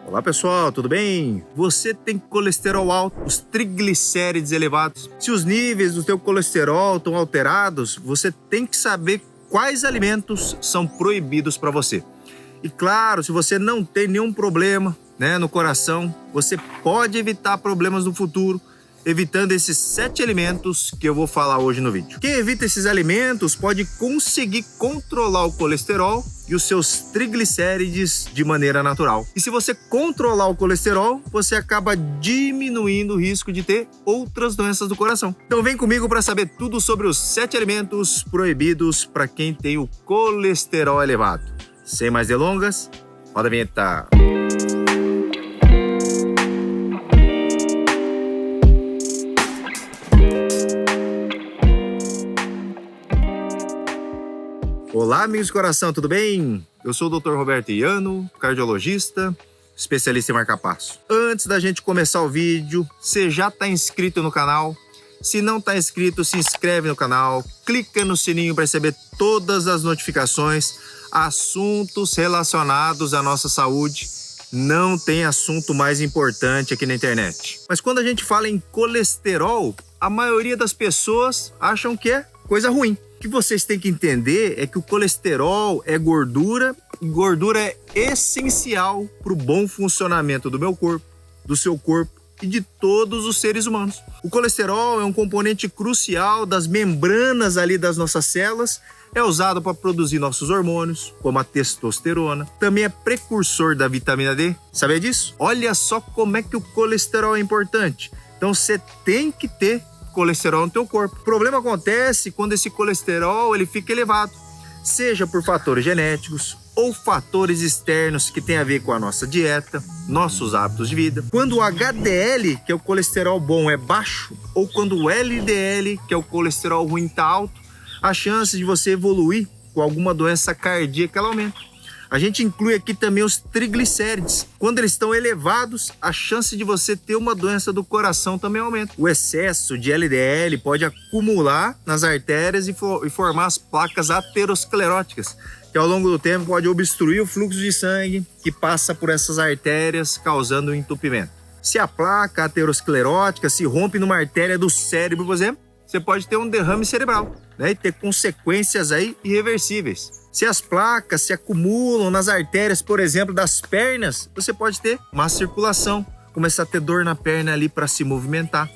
Olá pessoal, tudo bem? Você tem colesterol alto, os triglicérides elevados. Se os níveis do seu colesterol estão alterados, você tem que saber quais alimentos são proibidos para você. E claro, se você não tem nenhum problema, no coração, você pode evitar problemas no futuro, evitando esses 7 alimentos que eu vou falar hoje no vídeo. Quem evita esses alimentos pode conseguir controlar o colesterol e os seus triglicérides de maneira natural. E se você controlar o colesterol, você acaba diminuindo o risco de ter outras doenças do coração. Então vem comigo para saber tudo sobre os 7 alimentos proibidos para quem tem o colesterol elevado. Sem mais delongas, roda a vinheta. Olá, amigos de coração, tudo bem? Eu sou o Dr. Roberto Iano, cardiologista, especialista em marca-passo. Antes da gente começar o vídeo, você já está inscrito no canal? Se não está inscrito, se inscreve no canal, clica no sininho para receber todas as notificações, assuntos relacionados à nossa saúde. Não tem assunto mais importante aqui na internet. Mas quando a gente fala em colesterol, a maioria das pessoas acham que é coisa ruim. O que vocês têm que entender é que o colesterol é gordura e gordura é essencial para o bom funcionamento do meu corpo, do seu corpo e de todos os seres humanos. O colesterol é um componente crucial das membranas ali das nossas células, é usado para produzir nossos hormônios, como a testosterona. Também é precursor da vitamina D. Sabia disso? Olha só como é que o colesterol é importante. Então você tem que ter colesterol no teu corpo. O problema acontece quando esse colesterol ele fica elevado, seja por fatores genéticos ou fatores externos que tem a ver com a nossa dieta, nossos hábitos de vida. Quando o HDL, que é o colesterol bom, é baixo, ou quando o LDL, que é o colesterol ruim, está alto, a chance de você evoluir com alguma doença cardíaca ela aumenta. A gente inclui aqui também os triglicérides. Quando eles estão elevados, a chance de você ter uma doença do coração também aumenta. O excesso de LDL pode acumular nas artérias e formar as placas ateroscleróticas, que ao longo do tempo pode obstruir o fluxo de sangue que passa por essas artérias, causando um entupimento. Se a placa aterosclerótica se rompe numa artéria do cérebro, por exemplo, você pode ter um derrame cerebral, e ter consequências aí irreversíveis. Se as placas se acumulam nas artérias, por exemplo, das pernas, você pode ter má circulação, começar a ter dor na perna ali para se movimentar.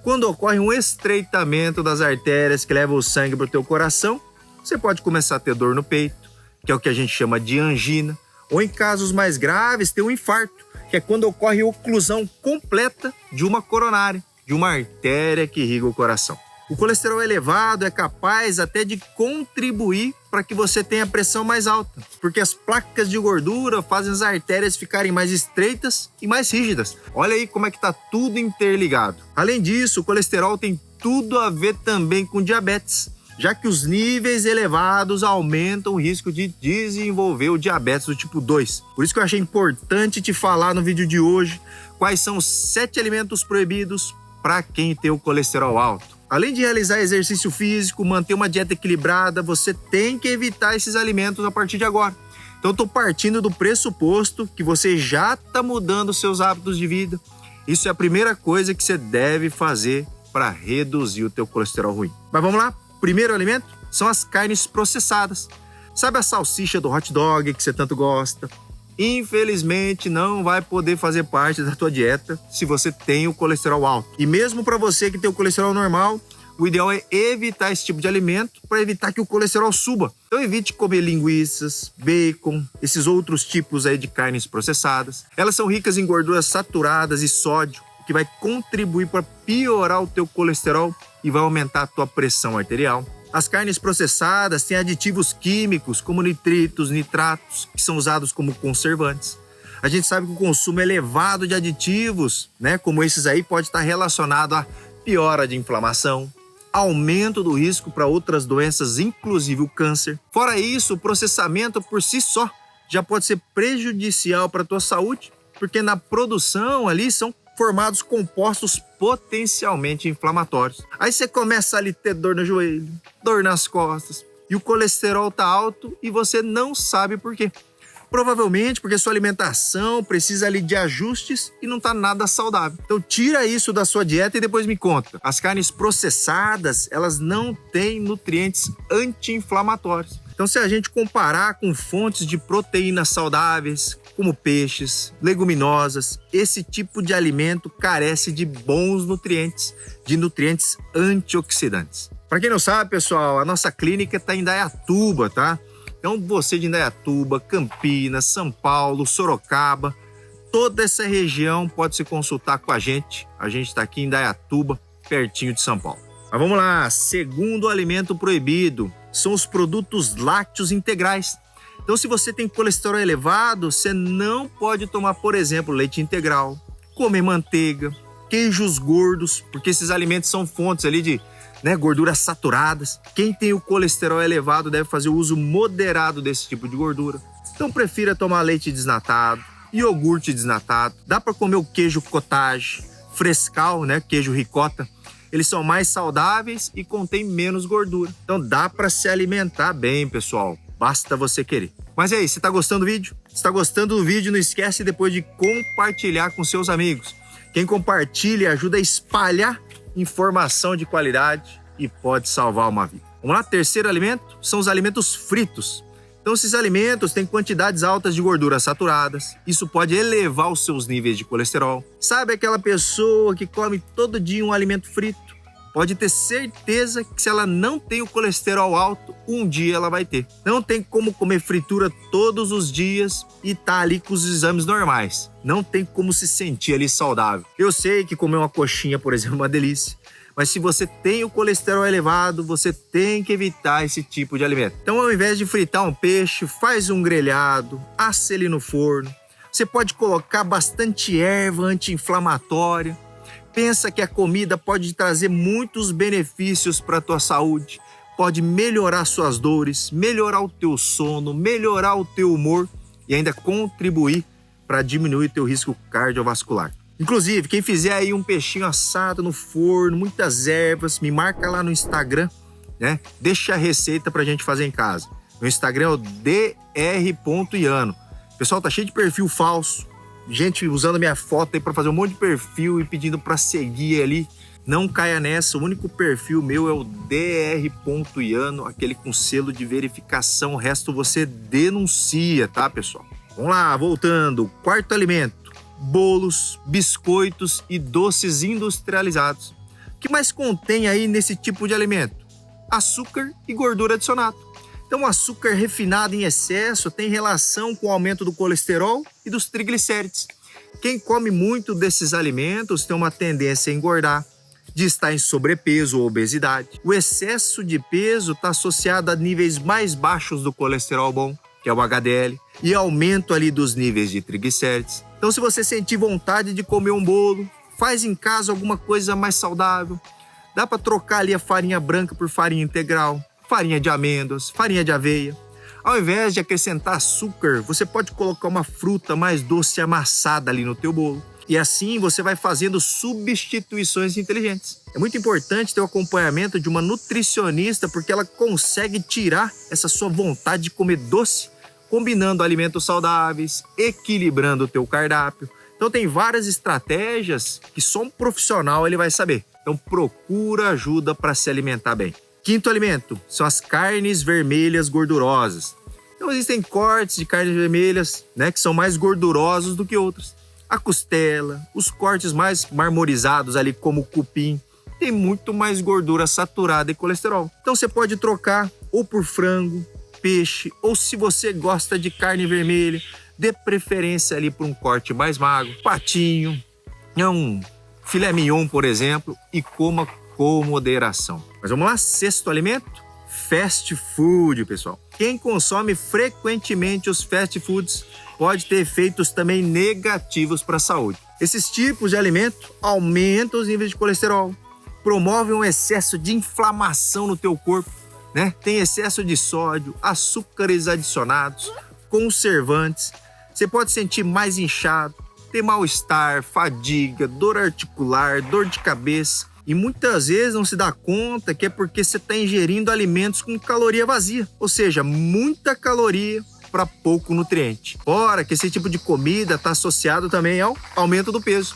Quando ocorre um estreitamento das artérias que levam o sangue para o teu coração, você pode começar a ter dor no peito, que é o que a gente chama de angina, ou em casos mais graves, ter um infarto, que é quando ocorre oclusão completa de uma coronária, de uma artéria que irriga o coração. O colesterol elevado é capaz até de contribuir para que você tenha pressão mais alta, porque as placas de gordura fazem as artérias ficarem mais estreitas e mais rígidas. Olha aí como é que está tudo interligado. Além disso, o colesterol tem tudo a ver também com diabetes, já que os níveis elevados aumentam o risco de desenvolver o diabetes do tipo 2. Por isso que eu achei importante te falar no vídeo de hoje quais são os 7 alimentos proibidos para quem tem o colesterol alto. Além de realizar exercício físico, manter uma dieta equilibrada, você tem que evitar esses alimentos a partir de agora. Então, estou partindo do pressuposto que você já está mudando seus hábitos de vida. Isso é a primeira coisa que você deve fazer para reduzir o teu colesterol ruim. Mas vamos lá? Primeiro alimento são as carnes processadas. Sabe a salsicha do hot dog que você tanto gosta? Infelizmente, não vai poder fazer parte da tua dieta se você tem o colesterol alto. E mesmo para você que tem o colesterol normal, o ideal é evitar esse tipo de alimento para evitar que o colesterol suba. Então evite comer linguiças, bacon, esses outros tipos aí de carnes processadas. Elas são ricas em gorduras saturadas e sódio, que vai contribuir para piorar o teu colesterol e vai aumentar a tua pressão arterial. As carnes processadas têm aditivos químicos como nitritos, nitratos, que são usados como conservantes. A gente sabe que o consumo elevado de aditivos, como esses aí, pode estar relacionado a piora de inflamação, aumento do risco para outras doenças, inclusive o câncer. Fora isso, o processamento por si só já pode ser prejudicial para a tua saúde, porque na produção ali são formados compostos potencialmente inflamatórios. Aí você começa a ter dor no joelho, dor nas costas, e o colesterol tá alto e você não sabe por quê. Provavelmente porque sua alimentação precisa ali de ajustes e não está nada saudável. Então tira isso da sua dieta e depois me conta. As carnes processadas, elas não têm nutrientes anti-inflamatórios. Então se a gente comparar com fontes de proteínas saudáveis, como peixes, leguminosas, esse tipo de alimento carece de bons nutrientes, de nutrientes antioxidantes. Para quem não sabe, pessoal, a nossa clínica está em Indaiatuba, tá? Então você de Indaiatuba, Campinas, São Paulo, Sorocaba, toda essa região pode se consultar com a gente. A gente está aqui em Indaiatuba, pertinho de São Paulo. Mas vamos lá, segundo alimento proibido são os produtos lácteos integrais. Então se você tem colesterol elevado, você não pode tomar, por exemplo, leite integral, comer manteiga, queijos gordos, porque esses alimentos são fontes ali de gorduras saturadas. Quem tem o colesterol elevado deve fazer o uso moderado desse tipo de gordura. Então prefira tomar leite desnatado, iogurte desnatado. Dá para comer o queijo cottage, frescal, queijo ricota. Eles são mais saudáveis e contêm menos gordura. Então dá para se alimentar bem, pessoal. Basta você querer. Mas e aí, você tá gostando do vídeo? Se tá gostando do vídeo, não esquece depois de compartilhar com seus amigos. Quem compartilha ajuda a espalhar informação de qualidade e pode salvar uma vida. Vamos lá, terceiro alimento são os alimentos fritos. Então esses alimentos têm quantidades altas de gorduras saturadas, isso pode elevar os seus níveis de colesterol. Sabe aquela pessoa que come todo dia um alimento frito? Pode ter certeza que se ela não tem o colesterol alto, um dia ela vai ter. Não tem como comer fritura todos os dias e tá ali com os exames normais. Não tem como se sentir ali saudável. Eu sei que comer uma coxinha, por exemplo, é uma delícia. Mas se você tem o colesterol elevado, você tem que evitar esse tipo de alimento. Então, ao invés de fritar um peixe, faz um grelhado, assa ele no forno. Você pode colocar bastante erva anti-inflamatória. Pensa que a comida pode trazer muitos benefícios para a tua saúde, pode melhorar suas dores, melhorar o teu sono, melhorar o teu humor e ainda contribuir para diminuir o teu risco cardiovascular. Inclusive, quem fizer aí um peixinho assado no forno, muitas ervas, me marca lá no Instagram, Deixa a receita para a gente fazer em casa. Meu Instagram é o dr.iano. Pessoal, tá cheio de perfil falso. Gente usando minha foto aí para fazer um monte de perfil e pedindo para seguir ali. Não caia nessa, o único perfil meu é o dr.iano, aquele com selo de verificação, o resto você denuncia, tá, pessoal? Vamos lá, voltando. Quarto alimento, bolos, biscoitos e doces industrializados. O que mais contém aí nesse tipo de alimento? Açúcar e gordura adicionada. Então, o açúcar refinado em excesso tem relação com o aumento do colesterol e dos triglicérides. Quem come muito desses alimentos tem uma tendência a engordar, de estar em sobrepeso ou obesidade. O excesso de peso está associado a níveis mais baixos do colesterol bom, que é o HDL, e aumento ali dos níveis de triglicérides. Então, se você sentir vontade de comer um bolo, faz em casa alguma coisa mais saudável. Dá para trocar ali a farinha branca por farinha integral, farinha de amêndoas, farinha de aveia. Ao invés de acrescentar açúcar, você pode colocar uma fruta mais doce amassada ali no teu bolo. E assim você vai fazendo substituições inteligentes. É muito importante ter o acompanhamento de uma nutricionista porque ela consegue tirar essa sua vontade de comer doce, combinando alimentos saudáveis, equilibrando o teu cardápio. Então tem várias estratégias que só um profissional ele vai saber. Então procura ajuda para se alimentar bem. Quinto alimento são as carnes vermelhas gordurosas. Então existem cortes de carnes vermelhas, que são mais gordurosos do que outros. A costela, os cortes mais marmorizados ali como o cupim, tem muito mais gordura saturada e colesterol. Então você pode trocar ou por frango, peixe, ou se você gosta de carne vermelha, dê preferência ali por um corte mais magro, patinho, um filé mignon, por exemplo, e coma com moderação. Mas vamos lá, sexto alimento, fast food, pessoal. Quem consome frequentemente os fast foods pode ter efeitos também negativos para a saúde. Esses tipos de alimento aumentam os níveis de colesterol, promovem um excesso de inflamação no teu corpo, Tem excesso de sódio, açúcares adicionados, conservantes. Você pode sentir mais inchado, ter mal-estar, fadiga, dor articular, dor de cabeça. E muitas vezes não se dá conta que é porque você está ingerindo alimentos com caloria vazia. Ou seja, muita caloria para pouco nutriente. Fora que esse tipo de comida está associado também ao aumento do peso.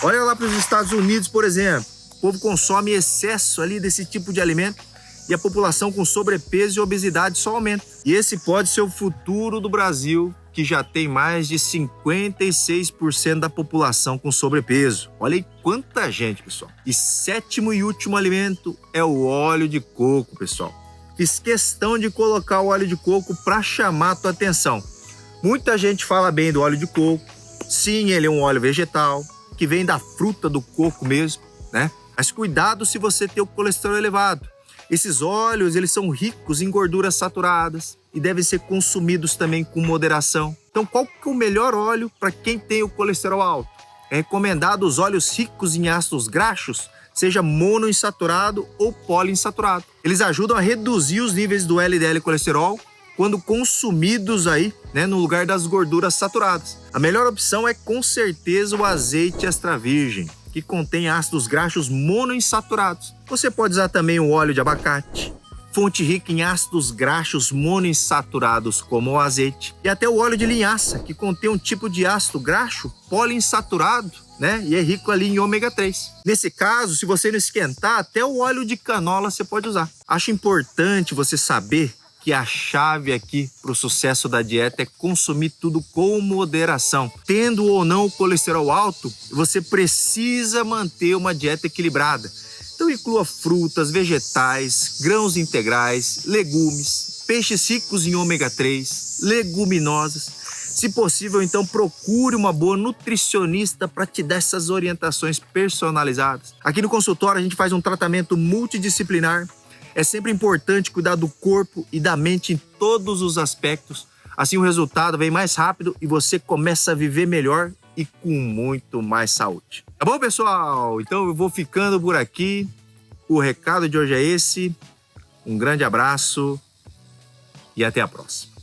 Olha lá para os Estados Unidos, por exemplo. O povo consome excesso ali desse tipo de alimento e a população com sobrepeso e obesidade só aumenta. E esse pode ser o futuro do Brasil, que já tem mais de 56% da população com sobrepeso. Olha aí quanta gente, pessoal. E sétimo e último alimento é o óleo de coco, pessoal. Fiz questão de colocar o óleo de coco para chamar a tua atenção. Muita gente fala bem do óleo de coco. Sim, ele é um óleo vegetal, que vem da fruta do coco mesmo, né? Mas cuidado se você tem o colesterol elevado. Esses óleos, eles são ricos em gorduras saturadas e devem ser consumidos também com moderação. Então, qual que é o melhor óleo para quem tem o colesterol alto? É recomendado os óleos ricos em ácidos graxos, seja monoinsaturado ou poliinsaturado. Eles ajudam a reduzir os níveis do LDL colesterol quando consumidos aí, né, no lugar das gorduras saturadas. A melhor opção é com certeza o azeite extra virgem, que contém ácidos graxos monoinsaturados. Você pode usar também o óleo de abacate, fonte rica em ácidos graxos monoinsaturados como o azeite, e até o óleo de linhaça, que contém um tipo de ácido graxo poliinsaturado, né? E é rico ali em ômega 3. Nesse caso, se você não esquentar, até o óleo de canola você pode usar. Acho importante você saber que a chave aqui para o sucesso da dieta é consumir tudo com moderação. Tendo ou não o colesterol alto, você precisa manter uma dieta equilibrada. Então inclua frutas, vegetais, grãos integrais, legumes, peixes ricos em ômega 3, leguminosas. Se possível, então procure uma boa nutricionista para te dar essas orientações personalizadas. Aqui no consultório a gente faz um tratamento multidisciplinar. É sempre importante cuidar do corpo e da mente em todos os aspectos. Assim o resultado vem mais rápido e você começa a viver melhor e com muito mais saúde. Tá bom, pessoal? Então eu vou ficando por aqui. O recado de hoje é esse. Um grande abraço e até a próxima.